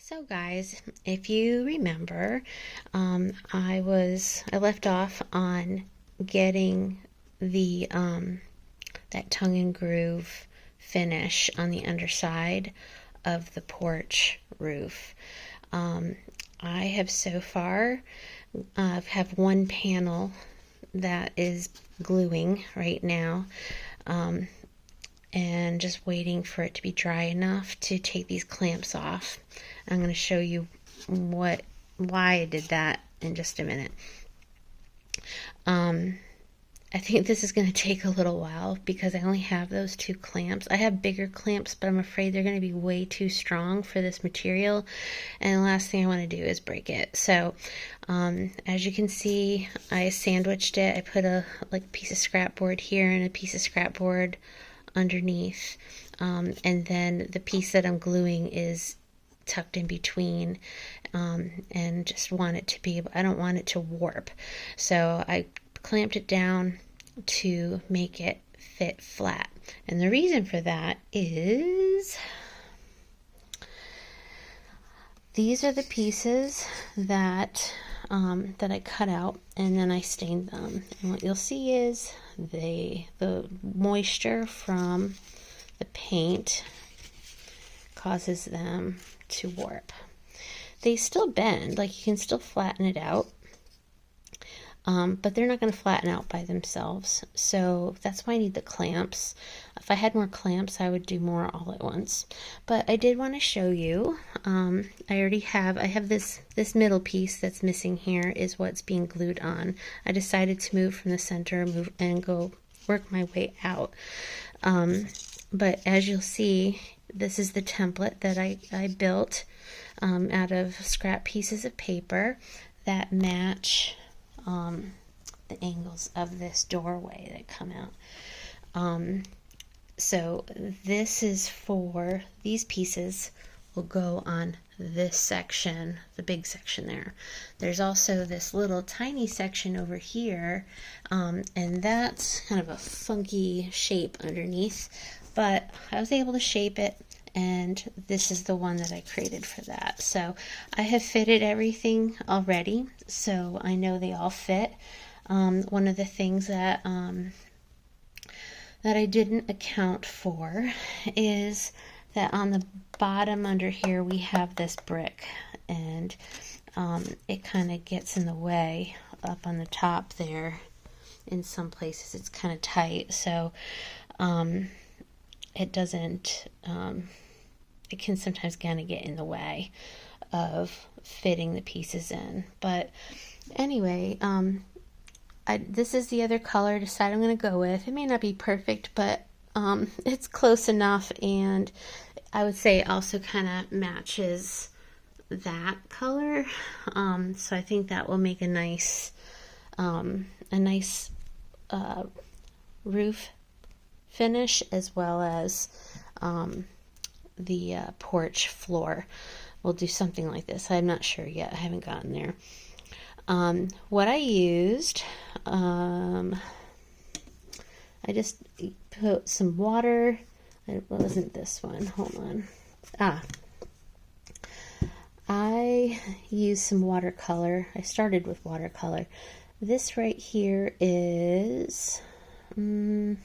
So guys, if you remember, I left off on getting the that tongue and groove finish on the underside of the porch roof. I have so far have one panel that is gluing right now. And just waiting for it to be dry enough to take these clamps off. I'm going to show you why I did that in just a minute. I think this is going to take a little while because I only have those two clamps. I have bigger clamps, but I'm afraid they're going to be way too strong for this material, and the last thing I want to do is break it. So as you can see, I sandwiched it. I put a piece of scrap board here and a piece of scrap board underneath, and then the piece that I'm gluing is tucked in between, and just want it to be, I don't want it to warp, so I clamped it down to make it fit flat. And the reason for that is these are the pieces that that I cut out and then I stained them. And what you'll see is the moisture from the paint causes them to warp. They still bend, like you can still flatten it out, but they're not going to flatten out by themselves. So that's why I need the clamps. If I had more clamps, I would do more all at once. But I did want to show you. I have this middle piece that's missing here is what's being glued on. I decided to move from the center, and go work my way out. But as you'll see, this is the template that I built out of scrap pieces of paper that match the angles of this doorway that come out. So this is for, these pieces will go on this section, the big section there. There's also this little tiny section over here, and that's kind of a funky shape underneath, but I was able to shape it, and this is the one that I created for that. So I have fitted everything already, so I know they all fit. One of the things that I didn't account for is that on the bottom under here we have this brick, and it kind of gets in the way up on the top there. In some places it's kind of tight, so it doesn't, it can sometimes kind of get in the way of fitting the pieces in. But anyway, this is the other color I decided I'm going to go with. It may not be perfect, but it's close enough, and I would say it also kind of matches that color. So I think that will make a nice roof finish, as well as the porch floor. We'll do something like this. I'm not sure yet. I haven't gotten there. What I used, I just put some water. It wasn't this one. Hold on. I used some watercolor. I started with watercolor. This right here is, is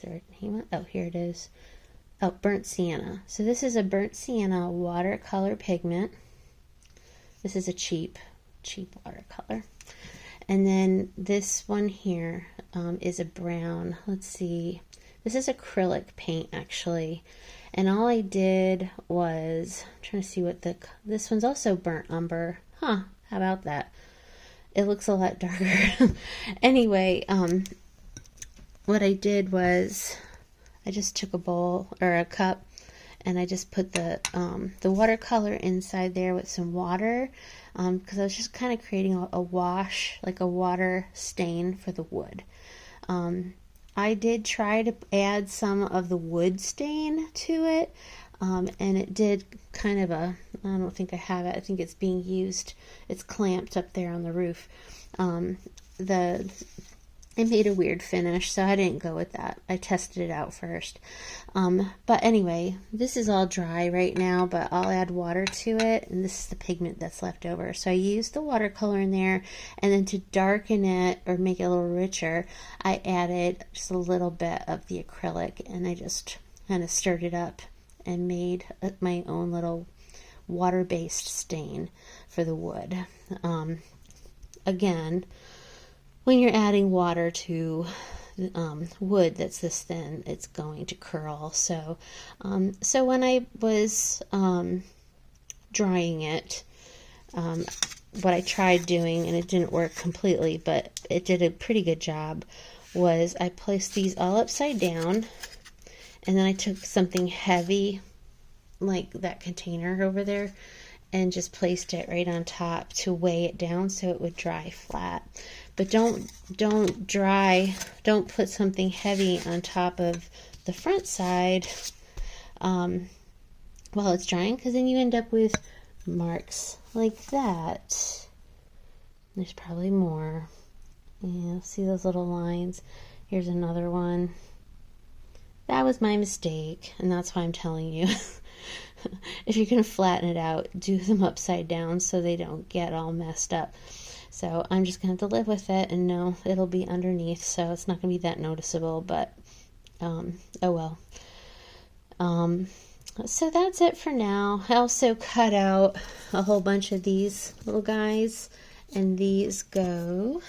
there a name? Oh, here it is. Oh, burnt sienna. So this is a burnt sienna watercolor pigment. This is a cheap watercolor. And then this one here is a brown. Let's see. This is acrylic paint, actually. And all I did was, I'm trying to see what this one's also burnt umber. Huh, how about that? It looks a lot darker. Anyway, what I did was I just took a bowl or a cup, and I just put the watercolor inside there with some water, because I was just kind of creating a wash, like a water stain for the wood. I did try to add some of the wood stain to it, and it did kind of I don't think I have it. I think it's being used. It's clamped up there on the roof. it made a weird finish, so I didn't go with that. I tested it out first. But anyway, this is all dry right now, but I'll add water to it, and this is the pigment that's left over. So I used the watercolor in there, and then to darken it or make it a little richer, I added just a little bit of the acrylic, and I just kind of stirred it up and made my own little water-based stain for the wood. Again, when you're adding water to wood that's this thin, it's going to curl. So when I was drying it, what I tried doing, and it didn't work completely, but it did a pretty good job, was I placed these all upside down, and then I took something heavy, like that container over there, and just placed it right on top to weigh it down so it would dry flat. But don't put something heavy on top of the front side while it's drying, because then you end up with marks like that. There's probably more. Yeah, see those little lines? Here's another one. That was my mistake, and that's why I'm telling you. If you're going to flatten it out, do them upside down so they don't get all messed up. So I'm just going to have to live with it, and know it'll be underneath, so it's not going to be that noticeable, but oh well. So that's it for now. I also cut out a whole bunch of these little guys, and these go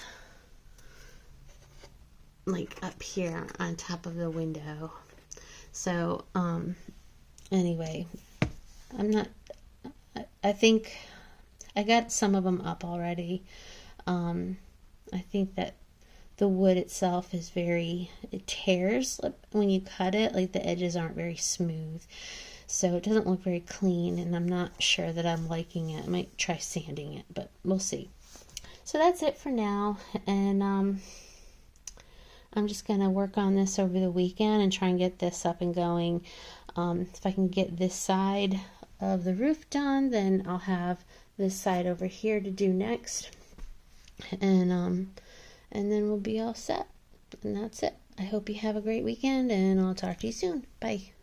like up here on top of the window. So anyway, I think I got some of them up already. I think that the wood itself is it tears when you cut it, like the edges aren't very smooth. So it doesn't look very clean, and I'm not sure that I'm liking it. I might try sanding it, but we'll see. So that's it for now, and I'm just going to work on this over the weekend and try and get this up and going. If I can get this side of the roof done, then I'll have this side over here to do next, and then we'll be all set, and that's it. I hope you have a great weekend, and I'll talk to you soon. Bye.